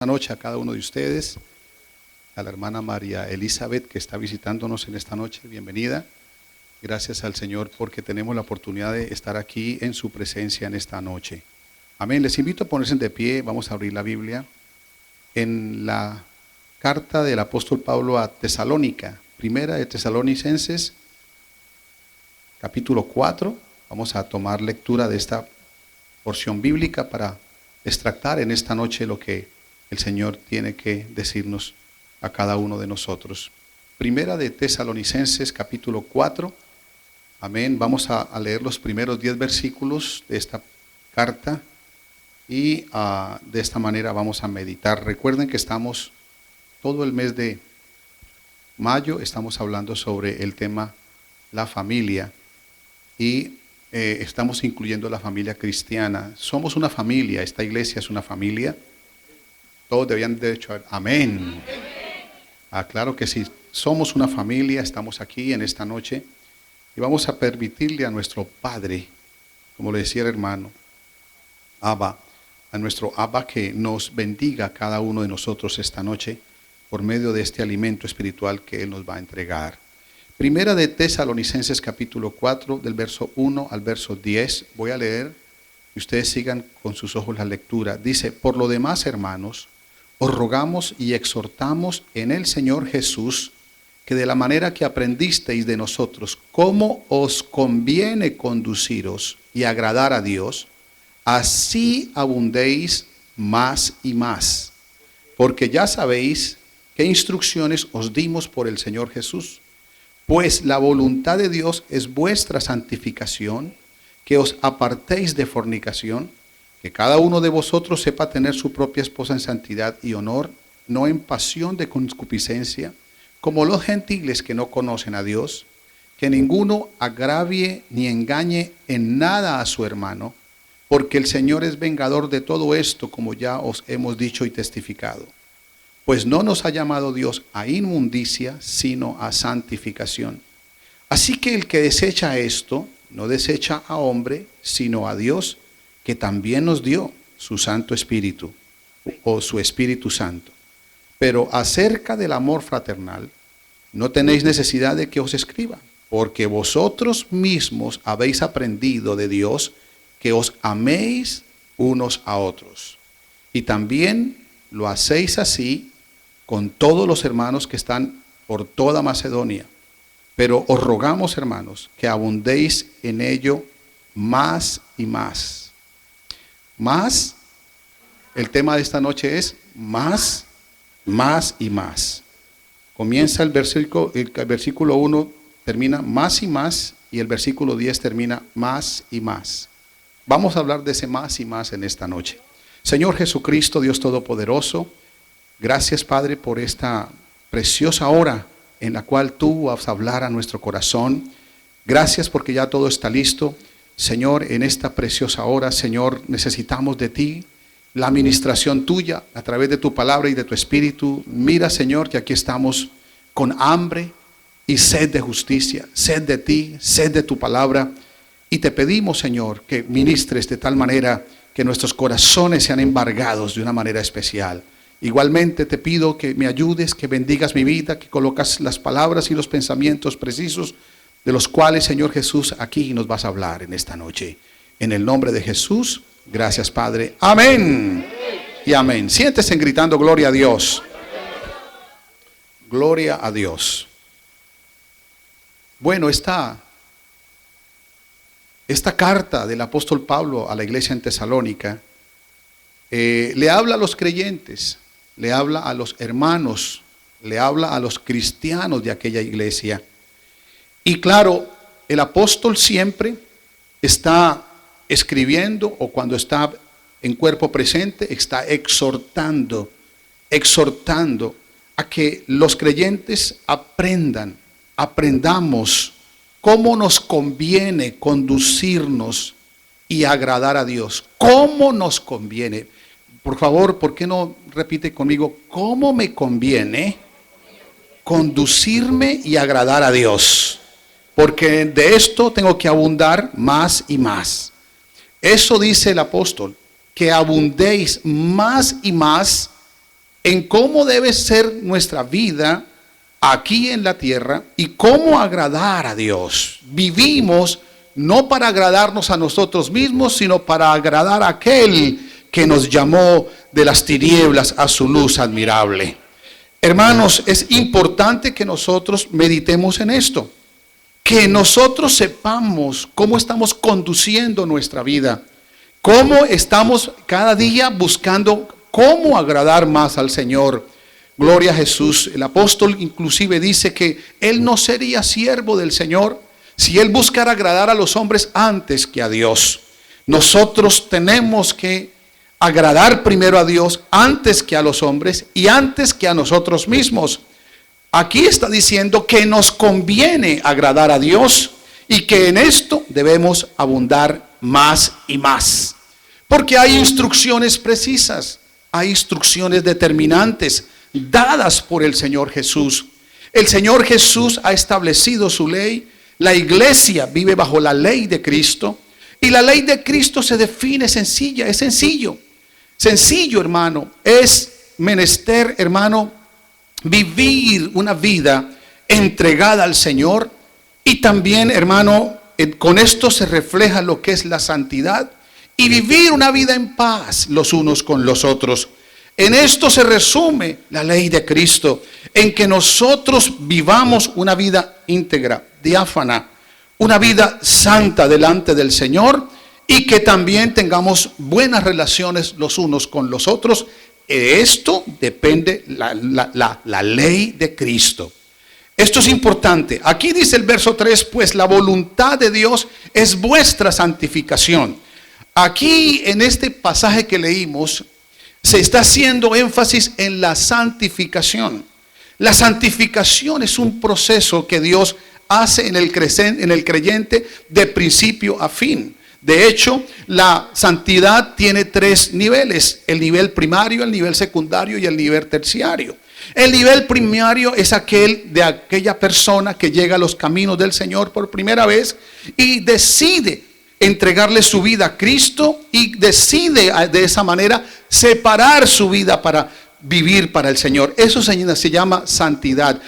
Buenas noches a cada uno de ustedes, a la hermana María Elizabeth que está visitándonos en esta noche, bienvenida. Gracias al Señor porque tenemos la oportunidad de estar aquí en su presencia en esta noche. Amén. Les invito a ponerse de pie, vamos a abrir la Biblia en la carta del apóstol Pablo a Tesalónica, primera de Tesalonicenses, capítulo 4. Vamos a tomar lectura de esta porción bíblica para extractar en esta noche lo que el Señor tiene que decirnos a cada uno de nosotros. Primera de Tesalonicenses, capítulo 4. Amén. Vamos a leer los primeros 10 versículos de esta carta y de esta manera vamos a meditar. Recuerden que estamos todo el mes de mayo, estamos hablando sobre el tema la familia y estamos incluyendo la familia cristiana. Somos una familia, esta iglesia es una familia. Todos debían de hecho, amén. Claro que sí, somos una familia, estamos aquí en esta noche y vamos a permitirle a nuestro Padre, como le decía el hermano, Abba, a nuestro Abba que nos bendiga a cada uno de nosotros esta noche por medio de este alimento espiritual que Él nos va a entregar. Primera de Tesalonicenses capítulo 4, del verso 1 al verso 10, voy a leer y ustedes sigan con sus ojos la lectura. Dice: por lo demás, hermanos, os rogamos y exhortamos en el Señor Jesús, que de la manera que aprendisteis de nosotros, cómo os conviene conduciros y agradar a Dios, así abundéis más y más. Porque ya sabéis qué instrucciones os dimos por el Señor Jesús. Pues la voluntad de Dios es vuestra santificación, que os apartéis de fornicación, que cada uno de vosotros sepa tener su propia esposa en santidad y honor, no en pasión de concupiscencia, como los gentiles que no conocen a Dios, que ninguno agravie ni engañe en nada a su hermano, porque el Señor es vengador de todo esto, como ya os hemos dicho y testificado. Pues no nos ha llamado Dios a inmundicia, sino a santificación. Así que el que desecha esto, no desecha a hombre, sino a Dios, que también nos dio su Santo Espíritu, o su Espíritu Santo. Pero acerca del amor fraternal, no tenéis necesidad de que os escriba, porque vosotros mismos habéis aprendido de Dios que os améis unos a otros. Y también lo hacéis así con todos los hermanos que están por toda Macedonia. Pero os rogamos, hermanos, que abundéis en ello más y más. Más, el tema de esta noche es más, más y más. Comienza el versículo 1, termina más y más, y el versículo 10 termina más y más. Vamos a hablar de ese más y más en esta noche. Señor Jesucristo, Dios Todopoderoso, gracias, Padre, por esta preciosa hora en la cual tú vas a hablar a nuestro corazón. Gracias porque ya todo está listo. Señor, en esta preciosa hora, Señor, necesitamos de ti, la administración tuya a través de tu palabra y de tu espíritu. Mira, Señor, que aquí estamos con hambre y sed de justicia, sed de ti, sed de tu palabra. Y te pedimos, Señor, que ministres de tal manera que nuestros corazones sean embargados de una manera especial. Igualmente te pido que me ayudes, que bendigas mi vida, que colocas las palabras y los pensamientos precisos de los cuales, Señor Jesús, aquí nos vas a hablar en esta noche. En el nombre de Jesús, gracias, Padre. Amén. Y amén. Siéntese gritando gloria a Dios. Gloria a Dios. Bueno, esta carta del apóstol Pablo a la iglesia en Tesalónica le habla a los creyentes, le habla a los hermanos, le habla a los cristianos de aquella iglesia. Y claro, el apóstol siempre está escribiendo, o cuando está en cuerpo presente, está exhortando a que los creyentes aprendamos cómo nos conviene conducirnos y agradar a Dios. ¿Cómo nos conviene? Por favor, ¿por qué no repite conmigo? ¿Cómo me conviene conducirme y agradar a Dios? Porque de esto tengo que abundar más y más. Eso dice el apóstol, que abundéis más y más en cómo debe ser nuestra vida aquí en la tierra y cómo agradar a Dios. Vivimos no para agradarnos a nosotros mismos, sino para agradar a aquel que nos llamó de las tinieblas a su luz admirable. Hermanos, es importante que nosotros meditemos en esto, que nosotros sepamos cómo estamos conduciendo nuestra vida, cómo estamos cada día buscando cómo agradar más al Señor. Gloria a Jesús. El apóstol inclusive dice que él no sería siervo del Señor si él buscara agradar a los hombres antes que a Dios. Nosotros tenemos que agradar primero a Dios antes que a los hombres y antes que a nosotros mismos. Aquí está diciendo que nos conviene agradar a Dios y que en esto debemos abundar más y más. Porque hay instrucciones precisas, hay instrucciones determinantes dadas por el Señor Jesús. El Señor Jesús ha establecido su ley. La iglesia vive bajo la ley de Cristo. Y la ley de Cristo se define sencilla, es sencillo. Sencillo, hermano. Es menester, hermano, vivir una vida entregada al Señor. Y también, hermano, con esto se refleja lo que es la santidad. Y vivir una vida en paz los unos con los otros. En esto se resume la ley de Cristo, en que nosotros vivamos una vida íntegra, diáfana, una vida santa delante del Señor y que también tengamos buenas relaciones los unos con los otros. De esto depende la ley de Cristo. Esto es importante. Aquí dice el verso 3, pues la voluntad de Dios es vuestra santificación. Aquí en este pasaje que leímos, se está haciendo énfasis en la santificación. La santificación es un proceso que Dios hace en el creyente de principio a fin. De hecho, la santidad tiene 3 niveles: el nivel primario, el nivel secundario y el nivel terciario. El nivel primario es aquel de aquella persona que llega a los caminos del Señor por primera vez y decide entregarle su vida a Cristo y decide de esa manera separar su vida para vivir para el Señor. Eso se llama santidad.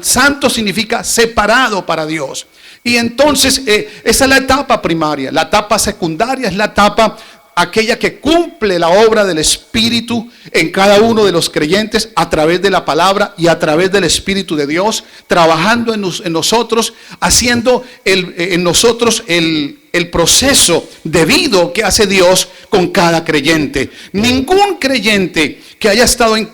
Santo significa separado para Dios. Y entonces esa es la etapa primaria. La etapa secundaria es la etapa aquella que cumple la obra del Espíritu en cada uno de los creyentes a través de la palabra y a través del Espíritu de Dios, trabajando en nosotros, haciendo en nosotros el proceso debido que hace Dios con cada creyente. Ningún creyente que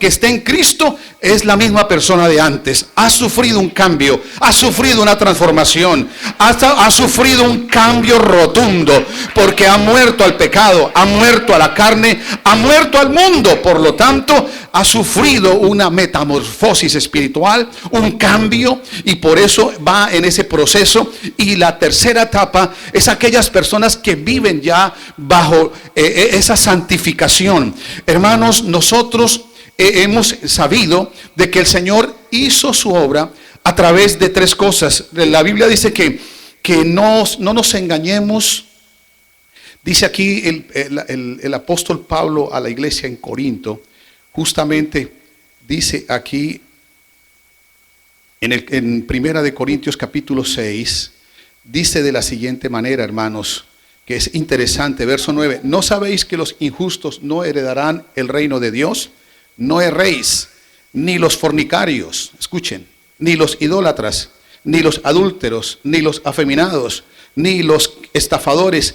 esté en Cristo es la misma persona de antes. Ha sufrido un cambio, ha sufrido una transformación, ha sufrido un cambio rotundo, porque ha muerto al pecado, ha muerto a la carne, ha muerto al mundo. Por lo tanto, ha sufrido una metamorfosis espiritual, un cambio, y por eso va en ese proceso. Y la tercera etapa es aquellas personas que viven ya bajo esa santificación. Hermanos, nosotros hemos sabido de que el Señor hizo su obra a través de 3 cosas. La Biblia dice que no nos engañemos. Dice aquí el apóstol Pablo a la iglesia en Corinto, justamente dice aquí en Primera de Corintios capítulo 6, dice de la siguiente manera, hermanos, que es interesante, verso 9: ¿no sabéis que los injustos no heredarán el reino de Dios? No erréis, ni los fornicarios, escuchen, ni los idólatras, ni los adúlteros, ni los afeminados, ni los estafadores,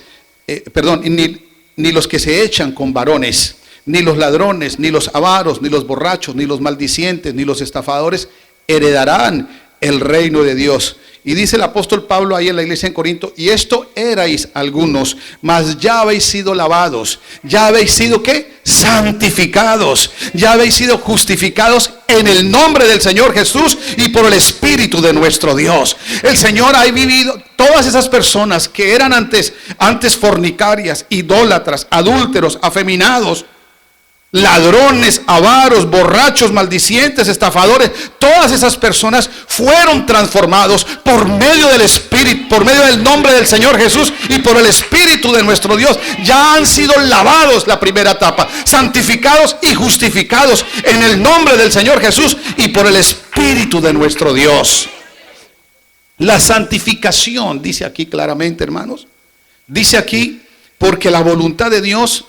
ni los que se echan con varones, ni los ladrones, ni los avaros, ni los borrachos, ni los maldicientes, ni los estafadores heredarán el reino de Dios. Y dice el apóstol Pablo ahí en la iglesia en Corinto: y esto erais algunos, mas ya habéis sido lavados, ya habéis sido ¿qué? Santificados, ya habéis sido justificados en el nombre del Señor Jesús y por el Espíritu de nuestro Dios. El Señor ha vivido todas esas personas que eran antes fornicarias, idólatras, adúlteros, afeminados, ladrones, avaros, borrachos, maldicientes, estafadores, todas esas personas fueron transformados por medio del Espíritu, por medio del nombre del Señor Jesús y por el Espíritu de nuestro Dios. Ya han sido lavados, la primera etapa, santificados y justificados en el nombre del Señor Jesús y por el Espíritu de nuestro Dios. La santificación, dice aquí claramente, hermanos, dice aquí, porque la voluntad de Dios,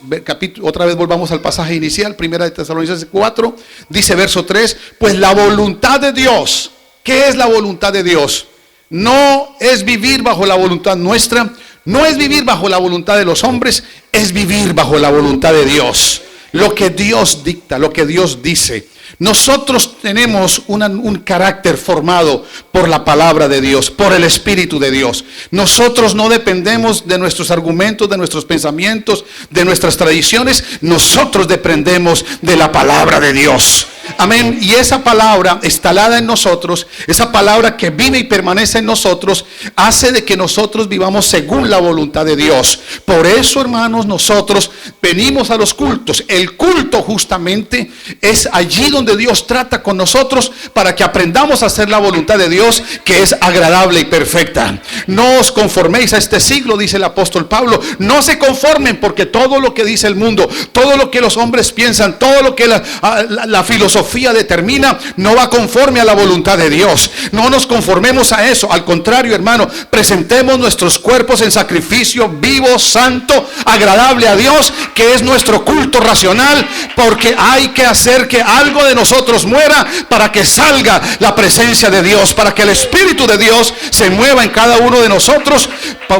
otra vez volvamos al pasaje inicial, primera de Tesalonicenses 4, dice verso 3, pues la voluntad de Dios, ¿qué es la voluntad de Dios? No es vivir bajo la voluntad nuestra, no es vivir bajo la voluntad de los hombres, es vivir bajo la voluntad de Dios. Lo que Dios dicta, lo que Dios dice. Nosotros tenemos un carácter formado por la palabra de Dios, por el Espíritu de Dios. Nosotros no dependemos de nuestros argumentos, de nuestros pensamientos, de nuestras tradiciones. Nosotros dependemos de la palabra de Dios. Amén. Y esa palabra instalada en nosotros, esa palabra que vive y permanece en nosotros, hace de que nosotros vivamos según la voluntad de Dios. Por eso, hermanos, nosotros venimos a los cultos. El culto justamente es allí donde Dios trata con nosotros para que aprendamos a hacer la voluntad de Dios, que es agradable y perfecta. No os conforméis a este siglo, dice el apóstol Pablo. No se conformen, porque todo lo que dice el mundo, todo lo que los hombres piensan, todo lo que la filosofía determina, no va conforme a la voluntad de Dios. No nos conformemos a eso. Al contrario, hermano, presentemos nuestros cuerpos en sacrificio vivo, santo, agradable a Dios, que es nuestro culto racional, porque hay que hacer que algo de nosotros muera para que salga la presencia de Dios, para que el Espíritu de Dios se mueva en cada uno de nosotros.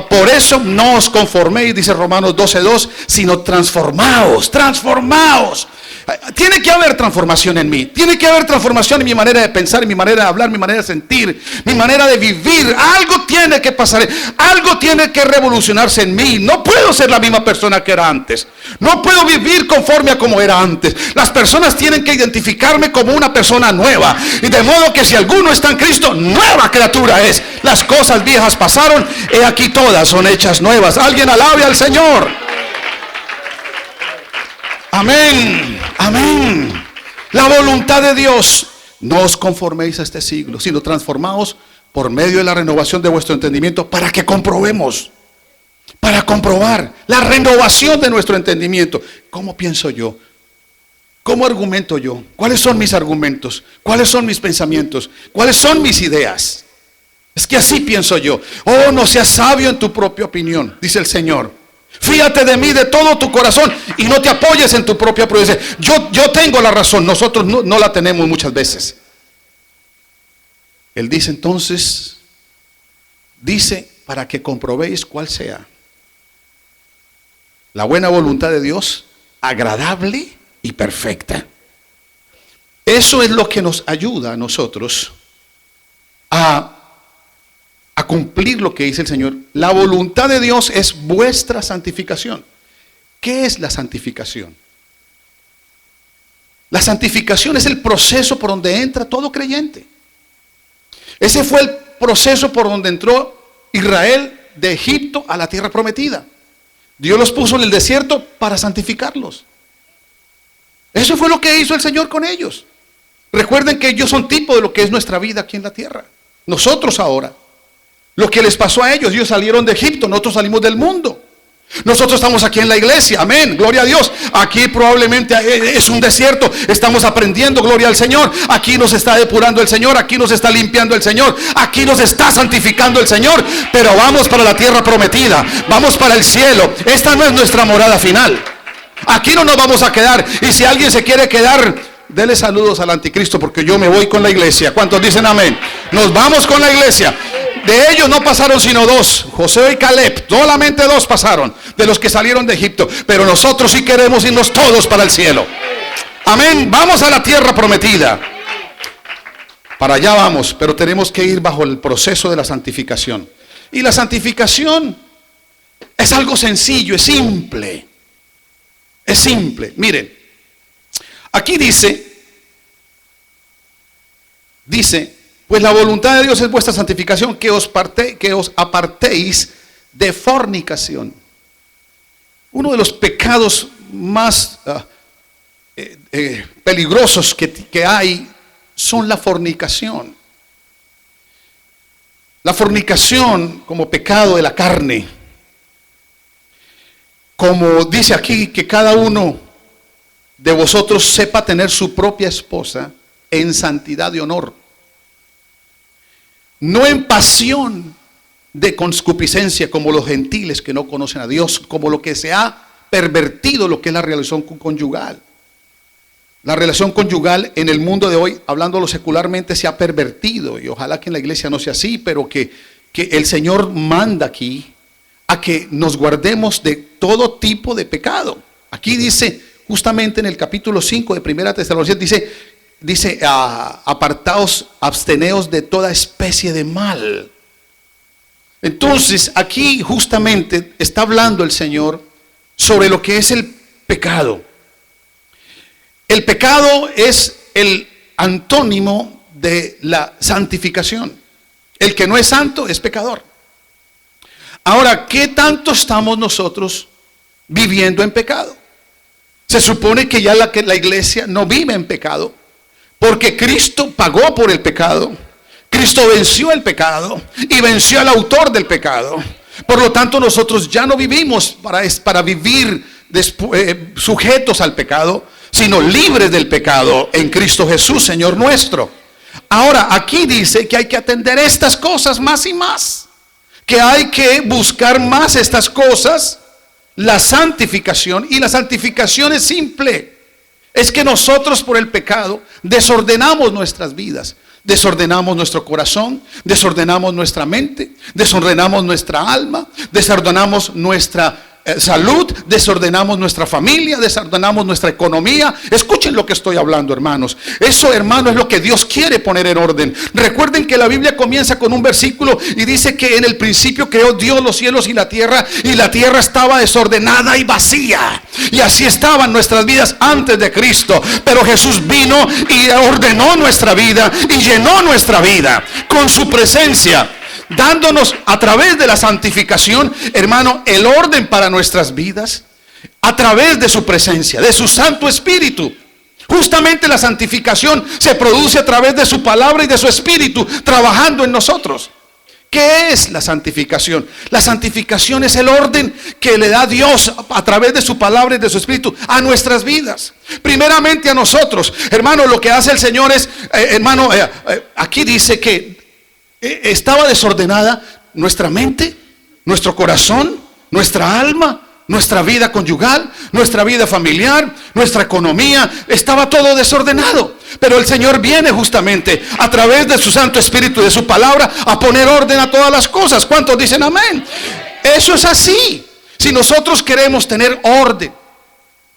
Por eso no os conforméis, dice Romanos 12:2, sino transformaos. Tiene que haber transformación en mí. Tiene que haber transformación en mi manera de pensar, en mi manera de hablar, mi manera de sentir, mi manera de vivir. Algo tiene que pasar. Algo tiene que revolucionarse en mí. No puedo ser la misma persona que era antes. No puedo vivir conforme a como era antes. Las personas tienen que identificarme como una persona nueva. Y de modo que si alguno está en Cristo, nueva criatura es. Las cosas viejas pasaron, he aquí todas son hechas nuevas. Alguien alabe al Señor. Amén, amén. La voluntad de Dios. No os conforméis a este siglo, sino transformaos por medio de la renovación de vuestro entendimiento, para que comprobemos, para comprobar la renovación de nuestro entendimiento. ¿Cómo pienso yo? ¿Cómo argumento yo? ¿Cuáles son mis argumentos? ¿Cuáles son mis pensamientos? ¿Cuáles son mis ideas? Es que así pienso yo. Oh, no seas sabio en tu propia opinión, dice el Señor. Fíjate de mí de todo tu corazón y no te apoyes en tu propia prudencia. Yo tengo la razón, nosotros no la tenemos muchas veces. Él dice entonces, para que comprobéis cuál sea la buena voluntad de Dios, agradable y perfecta. Eso es lo que nos ayuda a nosotros a cumplir lo que dice el Señor. La voluntad de Dios es vuestra santificación. ¿Qué es la santificación? La santificación es el proceso por donde entra todo creyente. Ese fue el proceso por donde entró Israel de Egipto a la tierra prometida. Dios los puso en el desierto para santificarlos. Eso fue lo que hizo el Señor con ellos. Recuerden que ellos son tipo de lo que es nuestra vida aquí en la tierra. Nosotros ahora, lo que les pasó a ellos salieron de Egipto, nosotros salimos del mundo. Nosotros estamos aquí en la iglesia, amén, gloria a Dios. Aquí probablemente es un desierto, estamos aprendiendo, gloria al Señor. Aquí nos está depurando el Señor, aquí nos está limpiando el Señor, aquí nos está santificando el Señor. Pero vamos para la tierra prometida, vamos para el cielo. Esta no es nuestra morada final. Aquí no nos vamos a quedar. Y si alguien se quiere quedar, dele saludos al anticristo, porque yo me voy con la iglesia. ¿Cuántos dicen amén? Nos vamos con la iglesia. De ellos no pasaron sino dos, Josué y Caleb, solamente dos pasaron de los que salieron de Egipto. Pero nosotros sí queremos irnos todos para el cielo. Amén, vamos a la tierra prometida. Para allá vamos, pero tenemos que ir bajo el proceso de la santificación. Y la santificación es algo sencillo, es simple. Es simple, miren. Aquí dice, pues la voluntad de Dios es vuestra santificación, que os apartéis de fornicación. Uno de los pecados más peligrosos que hay son la fornicación. La fornicación como pecado de la carne. Como dice aquí, que cada uno de vosotros sepa tener su propia esposa en santidad y honor, no en pasión de concupiscencia como los gentiles que no conocen a Dios, como lo que se ha pervertido lo que es la relación conyugal. La relación conyugal en el mundo de hoy, hablándolo secularmente, se ha pervertido, y ojalá que en la iglesia no sea así, pero que el Señor manda aquí a que nos guardemos de todo tipo de pecado. Aquí dice, justamente en el capítulo 5 de Primera Tesalonicenses, dice apartaos, absteneos de toda especie de mal. Entonces, aquí justamente está hablando el Señor sobre lo que es el pecado. El pecado es el antónimo de la santificación. El que no es santo es pecador. Ahora, ¿qué tanto estamos nosotros viviendo en pecado? Se supone que ya la iglesia no vive en pecado, porque Cristo pagó por el pecado. Cristo venció el pecado y venció al autor del pecado. Por lo tanto, nosotros ya no vivimos para vivir sujetos al pecado, sino libres del pecado en Cristo Jesús, Señor nuestro. Ahora, aquí dice que hay que atender estas cosas más y más, que hay que buscar más estas cosas, la santificación. Y la santificación es simple, es que nosotros por el pecado desordenamos nuestras vidas, desordenamos nuestro corazón, desordenamos nuestra mente, desordenamos nuestra alma, desordenamos nuestra salud, desordenamos nuestra familia, desordenamos nuestra economía. Escuchen lo que estoy hablando, hermanos. Eso, hermano, es lo que Dios quiere poner en orden. Recuerden que la Biblia comienza con un versículo y dice que en el principio creó Dios los cielos y la tierra estaba desordenada y vacía. Y así estaban nuestras vidas antes de Cristo. Pero Jesús vino y ordenó nuestra vida y llenó nuestra vida con su presencia, dándonos a través de la santificación, hermano, el orden para nuestras vidas, a través de su presencia, de su Santo Espíritu. Justamente la santificación se produce a través de su palabra y de su Espíritu trabajando en nosotros. ¿Qué es la santificación? La santificación es el orden que le da Dios a través de su palabra y de su Espíritu a nuestras vidas. Primeramente a nosotros, hermano, lo que hace el Señor es, aquí dice que estaba desordenada nuestra mente, nuestro corazón, nuestra alma, nuestra vida conyugal, nuestra vida familiar, nuestra economía. Estaba todo desordenado. Pero el Señor viene justamente a través de su Santo Espíritu y de su palabra a poner orden a todas las cosas. ¿Cuántos dicen amén? Eso es así. Si nosotros queremos tener orden,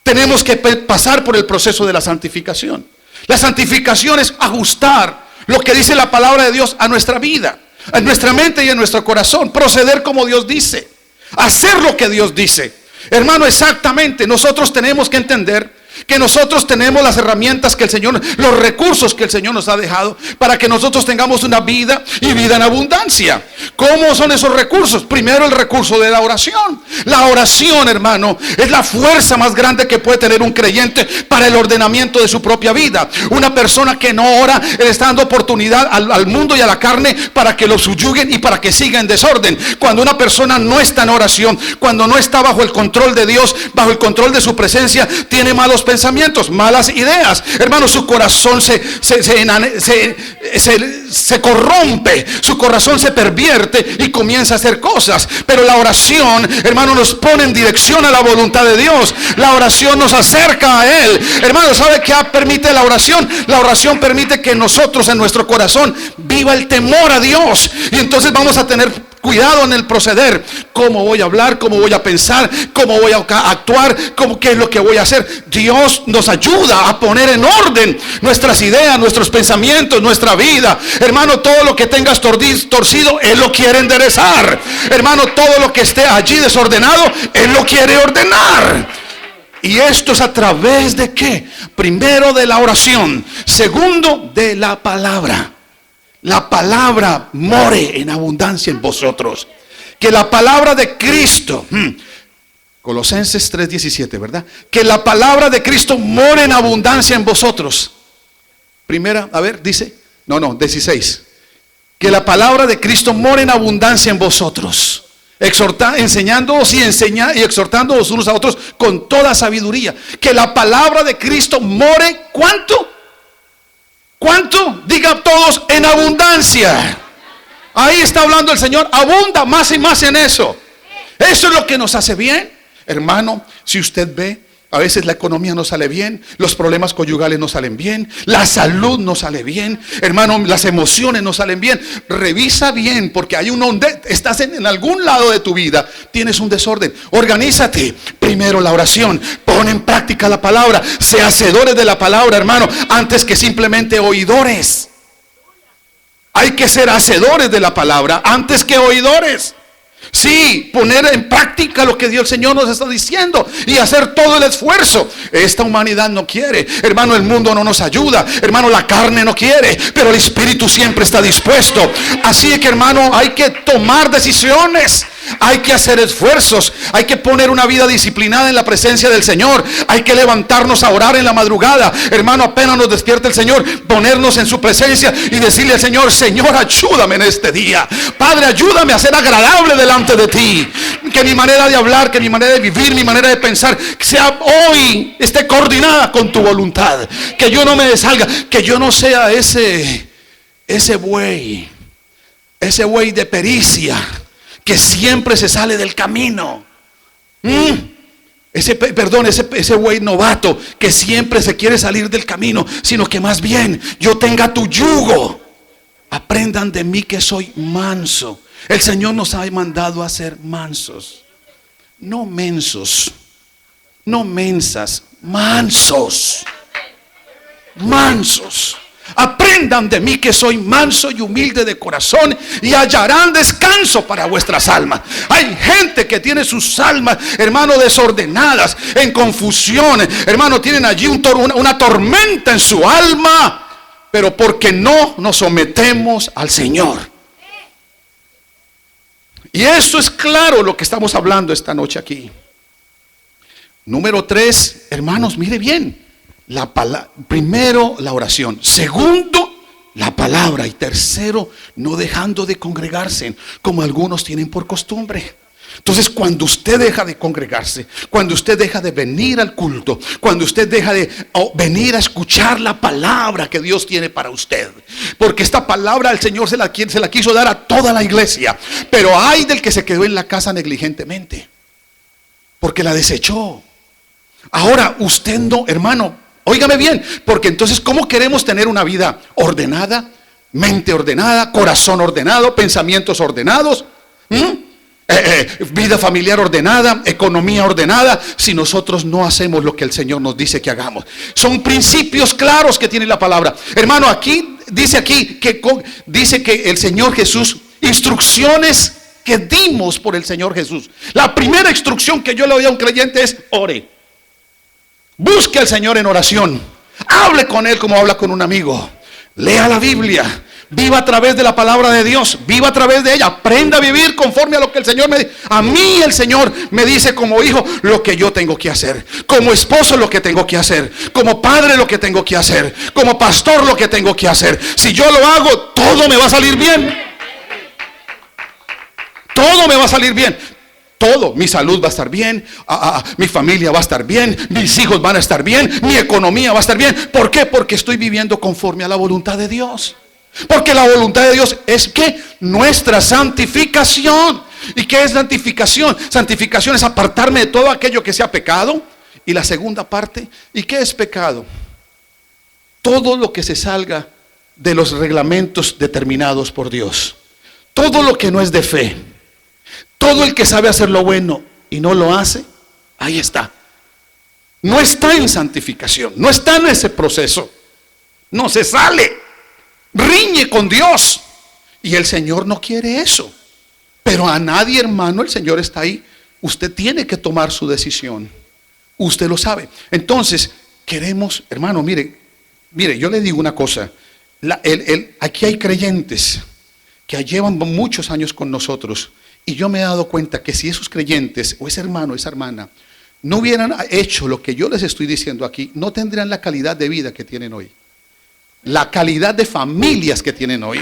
tenemos que pasar por el proceso de la santificación. La santificación es ajustar lo que dice la palabra de Dios a nuestra vida, a nuestra mente y a nuestro corazón. Proceder como Dios dice, hacer lo que Dios dice. Hermano, exactamente, nosotros tenemos que entender que nosotros tenemos las herramientas que el Señor, los recursos que el Señor nos ha dejado para que nosotros tengamos una vida y vida en abundancia. ¿Cómo son esos recursos? Primero, el recurso de la oración. La oración, hermano, es la fuerza más grande que puede tener un creyente para el ordenamiento de su propia vida. Una persona que no ora, él está dando oportunidad al mundo y a la carne para que lo subyuguen y para que siga en desorden. Cuando una persona no está en oración, cuando no está bajo el control de Dios, bajo el control de su presencia, tiene malos pensamientos, malas ideas. Hermano, su corazón se corrompe, su corazón se pervierte y comienza a hacer cosas. Pero la oración, hermano, nos pone en dirección a la voluntad de Dios. La oración nos acerca a Él. Hermano, ¿sabe qué permite la oración? La oración permite que nosotros en nuestro corazón viva el temor a Dios. Y entonces vamos a tener cuidado en el proceder. ¿Cómo voy a hablar? ¿Cómo voy a pensar? ¿Cómo voy a actuar? ¿Qué es lo que voy a hacer? Dios nos ayuda a poner en orden nuestras ideas, nuestros pensamientos, nuestra vida. Hermano, todo lo que tengas torcido, Él lo quiere enderezar. Hermano, todo lo que esté allí desordenado, Él lo quiere ordenar. Y esto es a través de ¿qué? Primero, de la oración. Segundo, de la palabra. La palabra more en abundancia en vosotros. Que la palabra de Cristo, Colosenses 3:17, ¿verdad? Que la palabra de Cristo more en abundancia en vosotros. Primera, a ver, dice, 16. Que la palabra de Cristo more en abundancia en vosotros, enseñándoos y exhortándoos unos a otros con toda sabiduría. Que la palabra de Cristo more, ¿cuánto? ¿Cuánto? Diga todos, en abundancia. Ahí está hablando el Señor, abunda más y más en eso. Eso es lo que nos hace bien. Hermano, si usted ve, a veces la economía no sale bien, los problemas conyugales no salen bien, la salud no sale bien, hermano, las emociones no salen bien. Revisa bien, porque hay estás en algún lado de tu vida, tienes un desorden. Organízate. Primero la oración, pon en práctica la palabra, sé hacedores de la palabra, hermano, antes que simplemente oidores. Hay que ser hacedores de la palabra antes que oidores. Sí, poner en práctica lo que Dios, el Señor, nos está diciendo y hacer todo el esfuerzo. Esta humanidad no quiere, hermano, el mundo no nos ayuda, hermano, la carne no quiere, pero el Espíritu siempre está dispuesto. Así que, hermano, hay que tomar decisiones, hay que hacer esfuerzos, hay que poner una vida disciplinada en la presencia del Señor, hay que levantarnos a orar en la madrugada, hermano, apenas nos despierta el Señor, ponernos en su presencia y decirle al Señor: Señor, ayúdame en este día, Padre, ayúdame a ser agradable delante de ti, que mi manera de hablar, que mi manera de vivir, mi manera de pensar sea hoy, esté coordinada con tu voluntad, que yo no me salga, que yo no sea ese buey de pericia que siempre se sale del camino. Ese buey novato que siempre se quiere salir del camino, sino que más bien yo tenga tu yugo. Aprendan de mí que soy manso. El Señor nos ha mandado a ser mansos, no mensos, no mensas, mansos. Mansos. Aprendan de mí que soy manso y humilde de corazón y hallarán descanso para vuestras almas. Hay gente que tiene sus almas, hermano, desordenadas, en confusión, hermano, tienen allí una tormenta en su alma, pero porque no nos sometemos al Señor. Y eso es claro lo que estamos hablando esta noche aquí. Número 3, hermanos, mire bien. Primero, la oración. Segundo, la palabra. Y tercero, no dejando de congregarse, como algunos tienen por costumbre. Entonces, cuando usted deja de congregarse, cuando usted deja de venir al culto, cuando usted deja de venir a escuchar la palabra que Dios tiene para usted, porque esta palabra el Señor se la quiso dar a toda la iglesia, pero hay del que se quedó en la casa negligentemente, porque la desechó. Ahora usted no, hermano, óigame bien, porque entonces, ¿cómo queremos tener una vida ordenada? Mente ordenada, corazón ordenado, pensamientos ordenados, vida familiar ordenada, economía ordenada, si nosotros no hacemos lo que el Señor nos dice que hagamos. Son principios claros que tiene la palabra. Hermano, dice que el Señor Jesús, instrucciones que dimos por el Señor Jesús. La primera instrucción que yo le doy a un creyente es: ore. Busque al Señor en oración. Hable con Él como habla con un amigo. Lea la Biblia. Viva a través de la palabra de Dios. Viva a través de ella. Aprenda a vivir conforme a lo que el Señor me dice. A mí el Señor me dice como hijo lo que yo tengo que hacer. Como esposo lo que tengo que hacer. Como padre lo que tengo que hacer. Como pastor lo que tengo que hacer. Si yo lo hago, todo me va a salir bien. Todo me va a salir bien. Todo, mi salud va a estar bien, mi familia va a estar bien, mis hijos van a estar bien, mi economía va a estar bien. ¿Por qué? Porque estoy viviendo conforme a la voluntad de Dios. Porque la voluntad de Dios es que nuestra santificación. ¿Y qué es santificación? Santificación es apartarme de todo aquello que sea pecado. Y la segunda parte, ¿y qué es pecado? Todo lo que se salga de los reglamentos determinados por Dios. Todo lo que no es de fe. Todo el que sabe hacer lo bueno y no lo hace, ahí está. No está en santificación, no está en ese proceso. No se sale, riñe con Dios. Y el Señor no quiere eso. Pero a nadie, hermano, el Señor está ahí. Usted tiene que tomar su decisión. Usted lo sabe. Entonces, queremos, hermano, mire, yo le digo una cosa. Aquí hay creyentes que llevan muchos años con nosotros Y yo me he dado cuenta que si esos creyentes o ese hermano, esa hermana, no hubieran hecho lo que yo les estoy diciendo aquí, no tendrían la calidad de vida que tienen hoy, la calidad de familias que tienen hoy,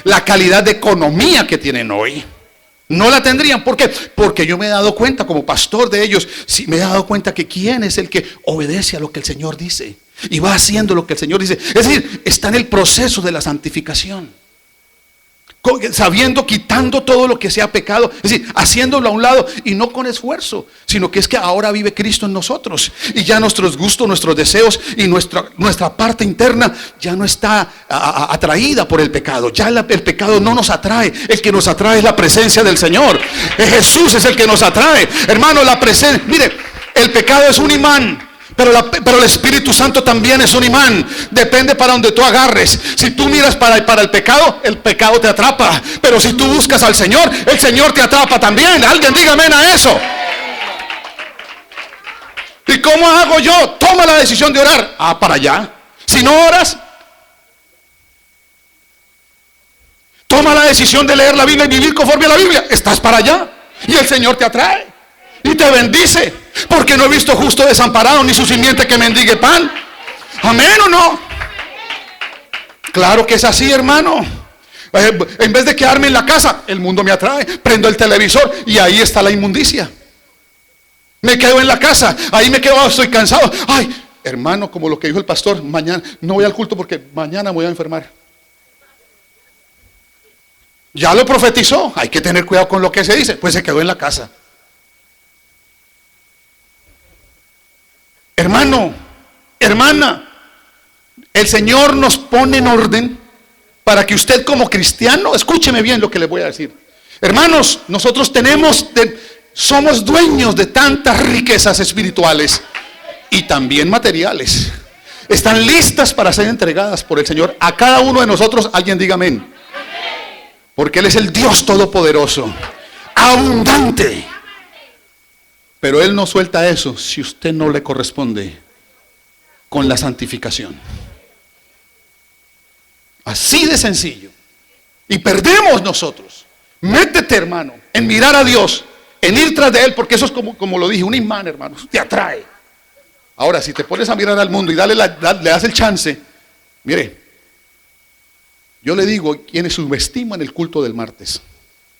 la calidad de economía que tienen hoy. No la tendrían. ¿Por qué? Porque yo me he dado cuenta como pastor de ellos, sí, me he dado cuenta que quién es el que obedece a lo que el Señor dice y va haciendo lo que el Señor dice. Es decir, está en el proceso de la santificación, sabiendo, quitando todo lo que sea pecado, es decir, haciéndolo a un lado, y no con esfuerzo, sino que es que ahora vive Cristo en nosotros, y ya nuestros gustos, nuestros deseos y nuestra parte interna ya no está atraída por el pecado. Ya el pecado no nos atrae. El que nos atrae es la presencia del Señor. Jesús es el que nos atrae, hermano. La presencia, mire, el pecado es un imán, pero el Espíritu Santo también es un imán. Depende para donde tú agarres. Si tú miras para el pecado te atrapa. Pero si tú buscas al Señor, el Señor te atrapa también. Alguien diga amén a eso. ¿Y cómo hago yo? Toma la decisión de orar. Para allá. Si no oras, toma la decisión de leer la Biblia y vivir conforme a la Biblia. Estás para allá y el Señor te atrae y te bendice. Porque no he visto justo desamparado, ni su simiente que mendigue pan. ¿Amén o no? Claro que es así, hermano. En vez de quedarme en la casa, el mundo me atrae. Prendo el televisor y ahí está la inmundicia. Me quedo en la casa, ahí me quedo, estoy cansado. Ay, hermano, como lo que dijo el pastor, mañana no voy al culto porque mañana me voy a enfermar. Ya lo profetizó. Hay que tener cuidado con lo que se dice. Pues se quedó en la casa. Hermano, hermana, el Señor nos pone en orden para que usted como cristiano, escúcheme bien lo que le voy a decir. Hermanos, nosotros somos dueños de tantas riquezas espirituales y también materiales. Están listas para ser entregadas por el Señor a cada uno de nosotros. Alguien diga amén. Porque Él es el Dios todopoderoso, abundante. Pero Él no suelta eso si usted no le corresponde con la santificación. Así de sencillo. Y perdemos nosotros. Métete, hermano, en mirar a Dios, en ir tras de Él, porque eso es como lo dije, un imán, hermano, te atrae. Ahora, si te pones a mirar al mundo y le das el chance, mire, yo le digo, quienes subestiman el culto del martes,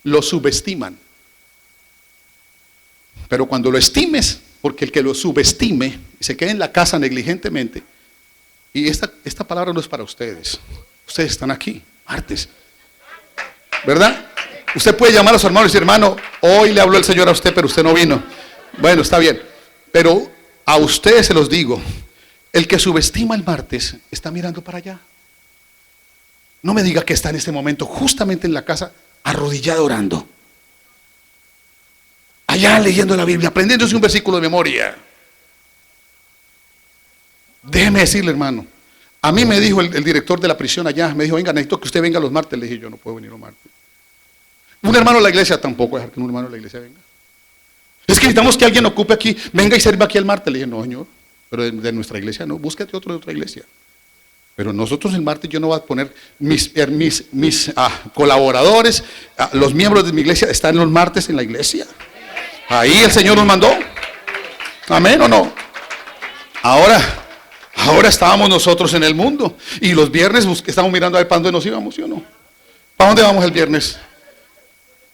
lo subestiman. Pero cuando lo estimes, porque el que lo subestime y se quede en la casa negligentemente, y esta palabra no es para ustedes. Ustedes están aquí, martes, ¿verdad? Usted puede llamar a su hermano y decir, hermano, hoy le habló el Señor a usted, pero usted no vino. Bueno, está bien, pero a ustedes se los digo, el que subestima el martes está mirando para allá. No me diga que está en este momento justamente en la casa arrodillado orando, allá leyendo la Biblia, aprendiéndose un versículo de memoria. Déjeme decirle, hermano, a mí me dijo el director de la prisión allá, me dijo, venga, necesito que usted venga los martes. Le dije, yo no puedo venir los martes. Un hermano de la iglesia tampoco dejar que un hermano de la iglesia venga. Es que necesitamos que alguien ocupe aquí, venga y sirva aquí el martes. Le dije, no, señor, pero de nuestra iglesia no, búsquete otro de otra iglesia. Pero nosotros el martes yo no voy a poner mis colaboradores, los miembros de mi iglesia están los martes en la iglesia. Ahí el Señor nos mandó. Amén o no. Ahora estábamos nosotros en el mundo y los viernes estamos mirando a ver para dónde nos íbamos, ¿sí o no? ¿Para dónde vamos el viernes?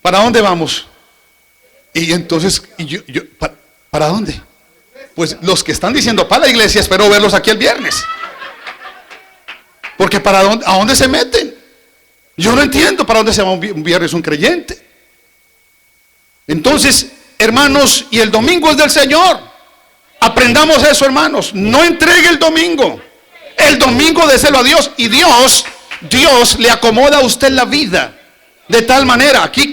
¿Para dónde vamos? Y entonces, ¿para dónde? Pues los que están diciendo para la iglesia, espero verlos aquí el viernes. Porque ¿a dónde se meten? Yo no entiendo para dónde se va un viernes un creyente. Entonces, hermanos, y el domingo es del Señor. Aprendamos eso, hermanos. No entregue el domingo. El domingo déselo a Dios. Y Dios le acomoda a usted la vida. De tal manera, aquí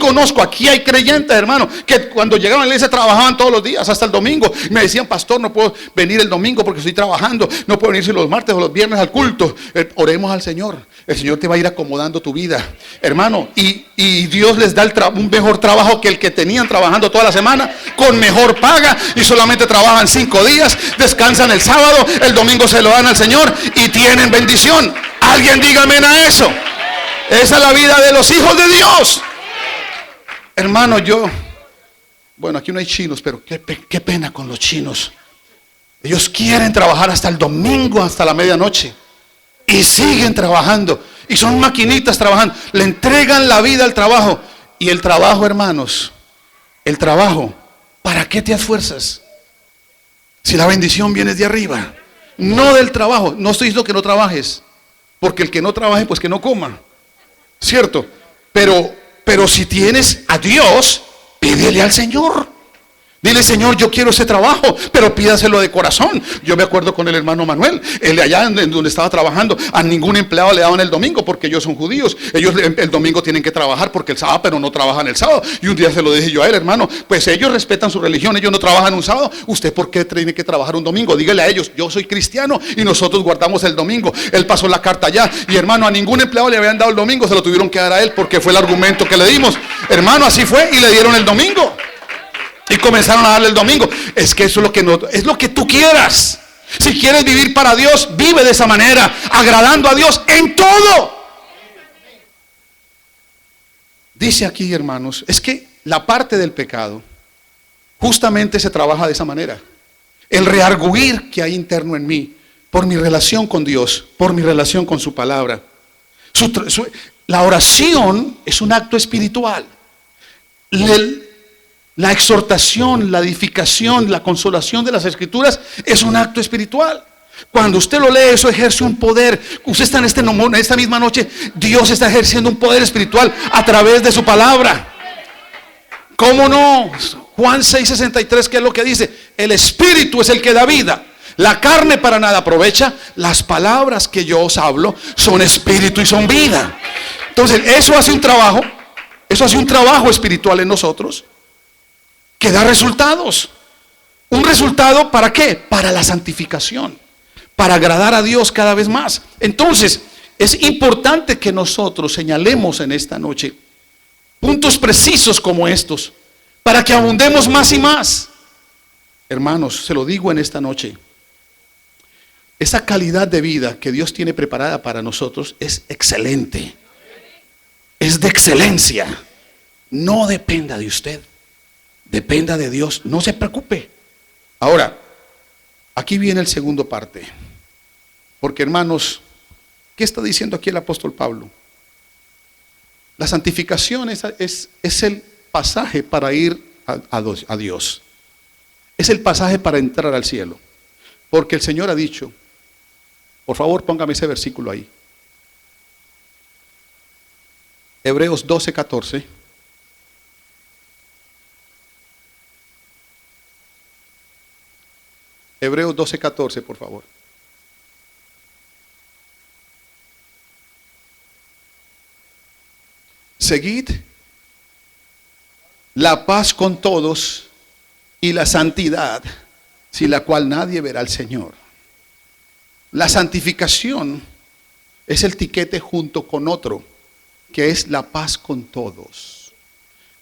hay creyentes, hermano, que cuando llegaron a la iglesia trabajaban todos los días, hasta el domingo. Me decían, pastor, no puedo venir el domingo porque estoy trabajando, no puedo venir los martes o los viernes al culto. Oremos al Señor. El Señor te va a ir acomodando tu vida, hermano. Y Dios les da un mejor trabajo que el que tenían trabajando toda la semana, con mejor paga, y solamente trabajan 5 días, descansan el sábado, el domingo se lo dan al Señor y tienen bendición. Alguien dígame a eso. Esa es la vida de los hijos de Dios. Hermano, bueno, aquí no hay chinos, pero qué pena con los chinos. Ellos quieren trabajar hasta el domingo, hasta la medianoche. Y siguen trabajando. Y son maquinitas trabajando. Le entregan la vida al trabajo. Y el trabajo, hermanos, el trabajo, ¿para qué te esfuerzas? Si la bendición viene de arriba, no del trabajo. No estoy diciendo que no trabajes, porque el que no trabaje, pues que no coma, ¿cierto? Pero si tienes a Dios, pídele al Señor. Dile, Señor, yo quiero ese trabajo, pero pídaselo de corazón. Yo me acuerdo con el hermano Manuel, él allá en donde estaba trabajando, a ningún empleado le daban el domingo porque ellos son judíos. Ellos el domingo tienen que trabajar porque el sábado, pero no trabajan el sábado. Y un día se lo dije yo a él, hermano, pues ellos respetan su religión, ellos no trabajan un sábado. ¿Usted por qué tiene que trabajar un domingo? Dígale a ellos, yo soy cristiano y nosotros guardamos el domingo. Él pasó la carta allá y, hermano, a ningún empleado le habían dado el domingo, se lo tuvieron que dar a él porque fue el argumento que le dimos. Hermano, así fue y le dieron el domingo. Y comenzaron a darle el domingo. Es que eso es lo que no, es lo que tú quieras. Si quieres vivir para Dios, vive de esa manera, agradando a Dios en todo. Dice aquí, hermanos, es que la parte del pecado justamente se trabaja de esa manera. El reargüir que hay interno en mí por mi relación con Dios, por mi relación con su palabra. La oración es un acto espiritual. La exhortación, la edificación, la consolación de las Escrituras es un acto espiritual. Cuando usted lo lee, eso ejerce un poder. Usted está en esta misma noche, Dios está ejerciendo un poder espiritual a través de su palabra. ¿Cómo no? Juan 6:63, ¿qué es lo que dice? El Espíritu es el que da vida. La carne para nada aprovecha. Las palabras que yo os hablo son espíritu y son vida. Entonces, eso hace un trabajo espiritual en nosotros, que da resultados. ¿Un resultado para qué? Para la santificación, para agradar a Dios cada vez más. Entonces, es importante que nosotros señalemos en esta noche puntos precisos como estos, para que abundemos más y más. Hermanos, se lo digo en esta noche, esa calidad de vida que Dios tiene preparada para nosotros es excelente, es de excelencia. No dependa de usted, dependa de Dios, no se preocupe. Ahora, aquí viene el segundo parte. Porque, hermanos, ¿qué está diciendo aquí el apóstol Pablo? La santificación es el pasaje para ir a Dios. Es el pasaje para entrar al cielo. Porque el Señor ha dicho, por favor póngame ese versículo ahí. Hebreos 12:14. Hebreos 12:14, por favor. Seguid la paz con todos y la santidad, sin la cual nadie verá al Señor. La santificación es el tiquete junto con otro, que es la paz con todos.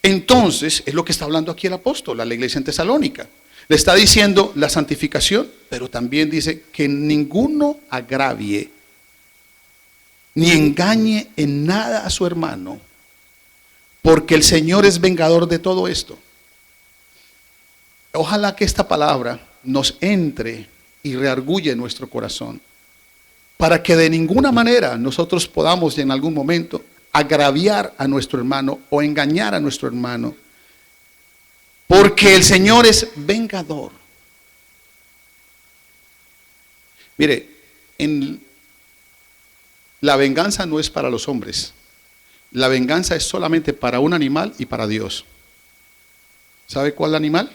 Entonces, es lo que está hablando aquí el apóstol a la iglesia en Tesalónica. Le está diciendo la santificación, pero también dice que ninguno agravie ni engañe en nada a su hermano, porque el Señor es vengador de todo esto. Ojalá que esta palabra nos entre y reargulle en nuestro corazón, para que de ninguna manera nosotros podamos en algún momento agraviar a nuestro hermano o engañar a nuestro hermano. Porque el Señor es vengador. Mire, la venganza no es para los hombres. La venganza es solamente para un animal y para Dios. ¿Sabe cuál animal?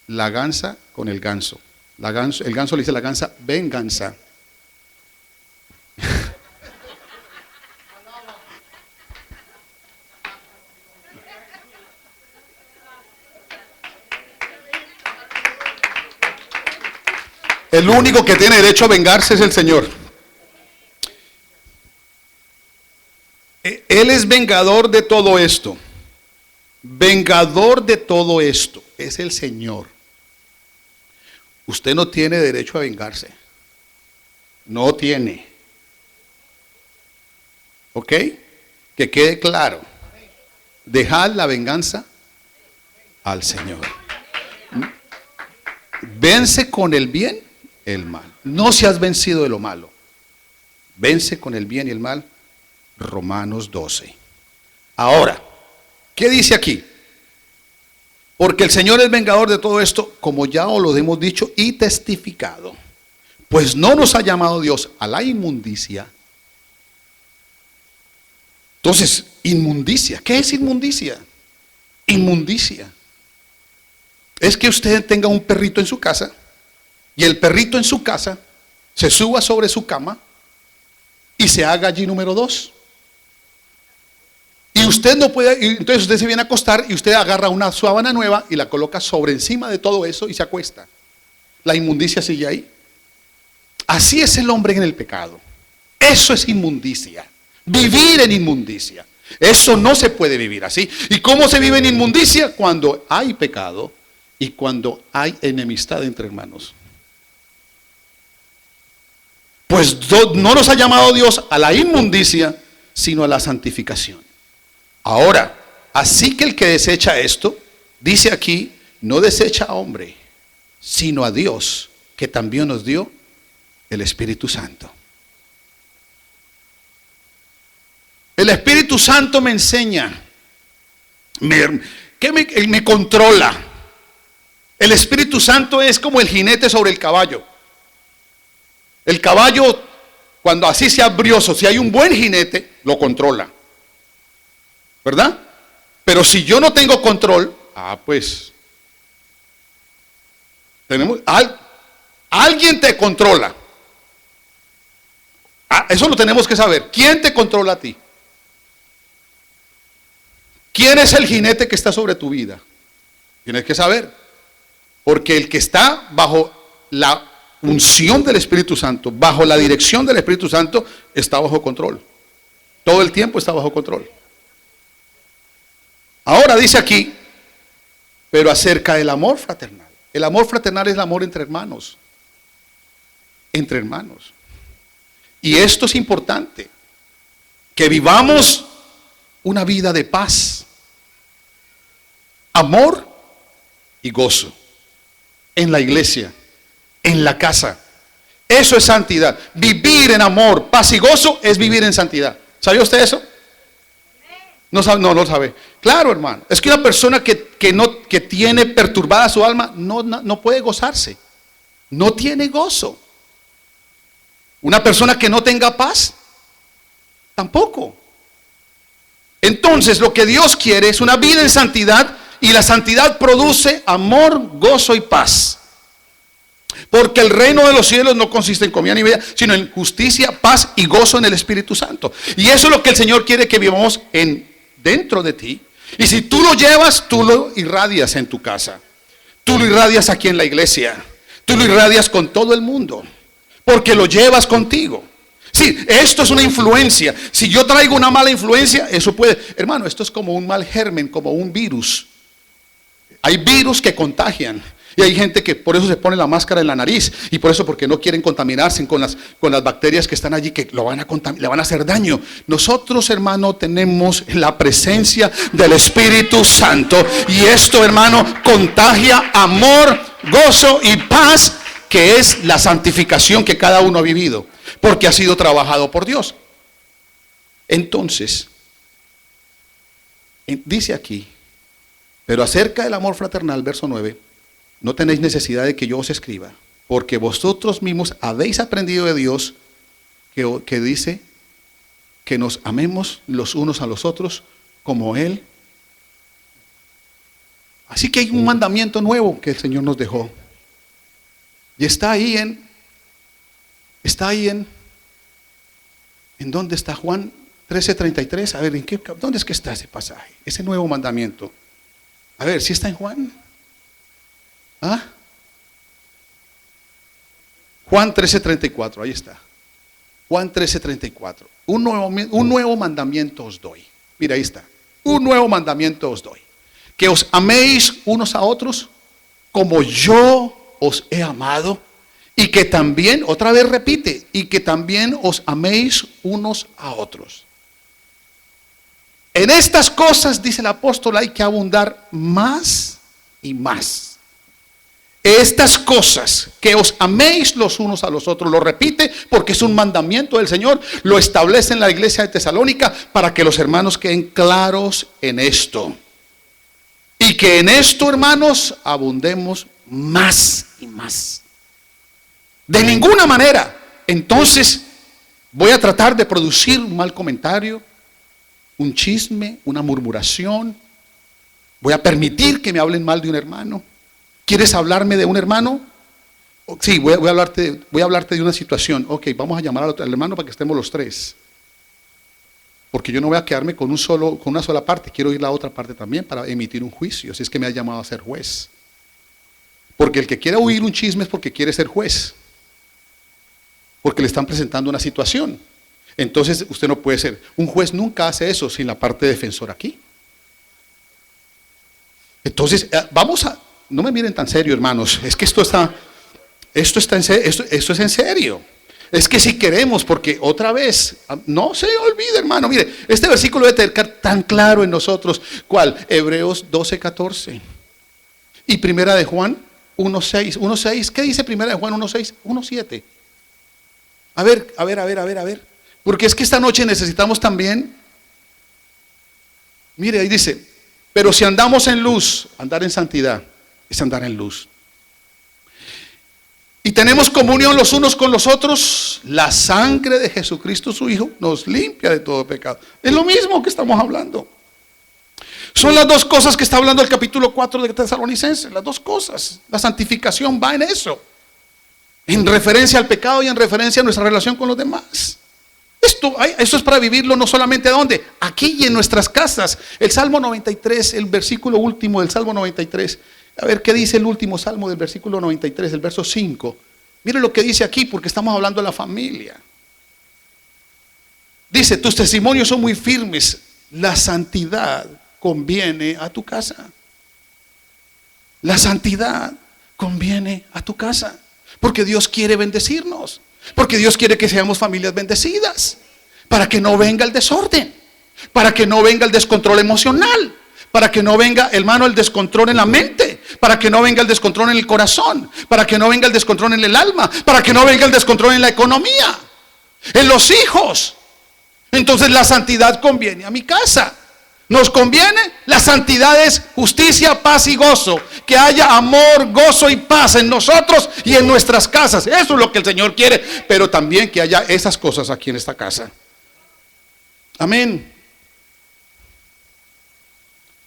La gansa con el ganso. El ganso le dice a la gansa, venganza. El único que tiene derecho a vengarse es el Señor. Él es vengador de todo esto. Vengador de todo esto es el Señor. Usted no tiene derecho a vengarse. No tiene. ¿Ok? Que quede claro. Dejad la venganza al Señor. Vence con el bien el mal. No seas vencido de lo malo. Vence con el bien y el mal. Romanos 12. Ahora, ¿qué dice aquí? Porque el Señor es vengador de todo esto, como ya os lo hemos dicho y testificado. Pues no nos ha llamado Dios a la inmundicia. Entonces, inmundicia. ¿Qué es inmundicia? Inmundicia es que usted tenga un perrito en su casa y el perrito en su casa se suba sobre su cama y se haga allí número 2. Y usted no puede, y entonces usted se viene a acostar y usted agarra una sábana nueva y la coloca sobre encima de todo eso y se acuesta. La inmundicia sigue ahí. Así es el hombre en el pecado. Eso es inmundicia. Vivir en inmundicia. Eso no se puede vivir así. ¿Y cómo se vive en inmundicia? Cuando hay pecado y cuando hay enemistad entre hermanos. Pues no nos ha llamado Dios a la inmundicia, sino a la santificación. Ahora, así que el que desecha esto, dice aquí, no desecha a hombre, sino a Dios, que también nos dio el Espíritu Santo. El Espíritu Santo me enseña, me controla. El Espíritu Santo es como el jinete sobre el caballo. El caballo, cuando así sea brioso, si hay un buen jinete, lo controla. ¿Verdad? Pero si yo no tengo control, pues alguien te controla. Eso lo tenemos que saber. ¿Quién te controla a ti? ¿Quién es el jinete que está sobre tu vida? Tienes que saber. Porque el que está bajo la unción del Espíritu Santo, bajo la dirección del Espíritu Santo, está bajo control. Todo el tiempo está bajo control. Ahora dice aquí, pero acerca del amor fraternal. El amor fraternal es el amor entre hermanos. Entre hermanos. Y esto es importante. Que vivamos una vida de paz, amor y gozo. En la iglesia, en la casa. Eso es santidad. Vivir en amor, paz y gozo es vivir en santidad. ¿Sabía usted eso? No lo sabe. Claro, hermano. Es que una persona que tiene perturbada su alma no puede gozarse. No tiene gozo. Una persona que no tenga paz, tampoco. Entonces, lo que Dios quiere es una vida en santidad, y la santidad produce amor, gozo y paz. Porque el reino de los cielos no consiste en comida ni bebida, sino en justicia, paz y gozo en el Espíritu Santo. Y eso es lo que el Señor quiere que vivamos dentro de ti. Y si tú lo llevas, tú lo irradias en tu casa. Tú lo irradias aquí en la iglesia. Tú lo irradias con todo el mundo. Porque lo llevas contigo. Sí, esto es una influencia. Si yo traigo una mala influencia, eso puede, hermano, esto es como un mal germen, como un virus. Hay virus que contagian. Y hay gente que por eso se pone la máscara en la nariz. Y por eso, porque no quieren contaminarse con las bacterias que están allí, que le van a hacer daño. Nosotros, hermano, tenemos la presencia del Espíritu Santo. Y esto, hermano, contagia amor, gozo y paz, que es la santificación que cada uno ha vivido. Porque ha sido trabajado por Dios. Entonces, dice aquí, pero acerca del amor fraternal, verso 9, no tenéis necesidad de que yo os escriba, porque vosotros mismos habéis aprendido de Dios, que dice que nos amemos los unos a los otros como Él. Así que hay un mandamiento nuevo que el Señor nos dejó. Y está ahí ¿en dónde está? Juan 13:33. A ver, ¿dónde es que está ese pasaje? Ese nuevo mandamiento. A ver, ¿sí está en Juan? Juan 13:34, ahí está. Juan 13:34. Un nuevo mandamiento os doy. Mira, ahí está. Un nuevo mandamiento os doy. Que os améis unos a otros como yo os he amado. Y que también, otra vez repite, y que también os améis unos a otros. En estas cosas, dice el apóstol, hay que abundar más y más. Estas cosas, que os améis los unos a los otros, lo repite porque es un mandamiento del Señor, lo establece en la iglesia de Tesalónica para que los hermanos queden claros en esto. Y que en esto, hermanos, abundemos más y más. De ninguna manera, entonces, voy a tratar de producir un mal comentario, un chisme, una murmuración. Voy a permitir que me hablen mal de un hermano. ¿Quieres hablarme de un hermano? Sí, voy a hablarte de una situación. Ok, vamos a llamar al hermano para que estemos los tres. Porque yo no voy a quedarme con una sola parte. Quiero ir a la otra parte también para emitir un juicio. Si es que me ha llamado a ser juez. Porque el que quiere oír un chisme es porque quiere ser juez. Porque le están presentando una situación. Entonces usted no puede ser. Un juez nunca hace eso sin la parte defensora aquí. Entonces, no me miren tan serio, hermanos. Es que esto es en serio. Es que si queremos, porque otra vez, no se olvide, hermano. Mire, este versículo debe tener tan claro en nosotros. ¿Cuál? Hebreos 12:14. Y Primera de Juan 1:6. 1:6. ¿Qué dice Primera de Juan 1:6? 1:7. A ver. Porque es que esta noche necesitamos también. Mire, ahí dice, pero si andamos en luz, andar en santidad es andar en luz. Y tenemos comunión los unos con los otros. La sangre de Jesucristo su Hijo nos limpia de todo pecado. Es lo mismo que estamos hablando. Son las dos cosas que está hablando el capítulo 4 de Tesalonicenses. Las dos cosas. La santificación va en eso. En referencia al pecado y en referencia a nuestra relación con los demás. Eso es para vivirlo no solamente ¿dónde? Aquí y en nuestras casas. El Salmo 93, el versículo último del Salmo 93. A ver qué dice el último salmo del versículo 93, el verso 5. Mire lo que dice aquí porque estamos hablando de la familia. Dice, tus testimonios son muy firmes. La santidad conviene a tu casa. La santidad conviene a tu casa. Porque Dios quiere bendecirnos. Porque Dios quiere que seamos familias bendecidas. Para que no venga el desorden. Para que no venga el descontrol emocional. Para que no venga, hermano, el descontrol en la mente. Para que no venga el descontrol en el corazón. Para que no venga el descontrol en el alma. Para que no venga el descontrol en la economía. En los hijos. Entonces la santidad conviene a mi casa. Nos conviene. La santidad es justicia, paz y gozo. Que haya amor, gozo y paz en nosotros y en nuestras casas. Eso es lo que el Señor quiere. Pero también que haya esas cosas aquí en esta casa. Amén.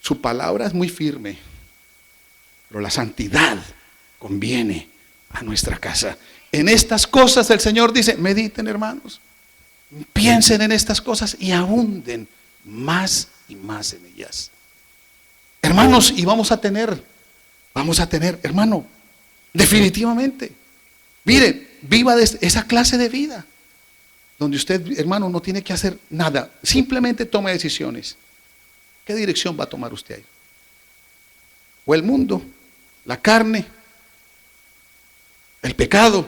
Su palabra es muy firme. Pero la santidad conviene a nuestra casa. En estas cosas el Señor dice, mediten, hermanos. Piensen en estas cosas y abunden más y más en ellas. Hermanos, y vamos a tener, hermano, definitivamente. Mire, viva de esa clase de vida. Donde usted, hermano, no tiene que hacer nada. Simplemente tome decisiones. ¿Qué dirección va a tomar usted ahí? O el mundo, la carne, el pecado,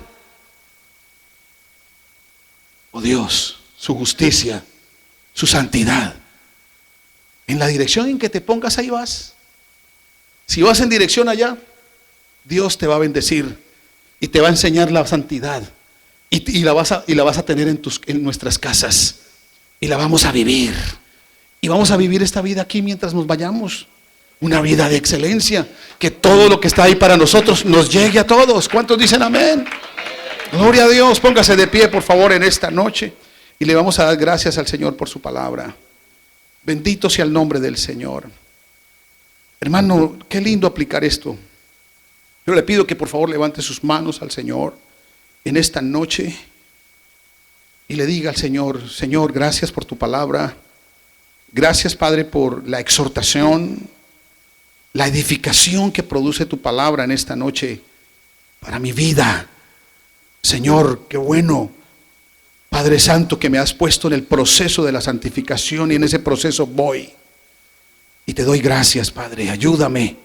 o Dios, su justicia, su santidad. En la dirección en que te pongas, ahí vas. Si vas en dirección allá, Dios te va a bendecir y te va a enseñar la santidad. Y la vas a tener en nuestras casas. Y la vamos a vivir. Y vamos a vivir esta vida aquí mientras nos vayamos. Una vida de excelencia. Que todo lo que está ahí para nosotros nos llegue a todos. ¿Cuántos dicen amén? Gloria a Dios. Póngase de pie, por favor, en esta noche. Y le vamos a dar gracias al Señor por su palabra. Bendito sea el nombre del Señor. Hermano, qué lindo aplicar esto. Yo le pido que por favor levante sus manos al Señor en esta noche. Y le diga al Señor, Señor, gracias por tu palabra. Gracias, Padre, por la exhortación, la edificación que produce tu palabra en esta noche para mi vida. Señor, qué bueno, Padre Santo, que me has puesto en el proceso de la santificación y en ese proceso voy. Y te doy gracias, Padre, ayúdame.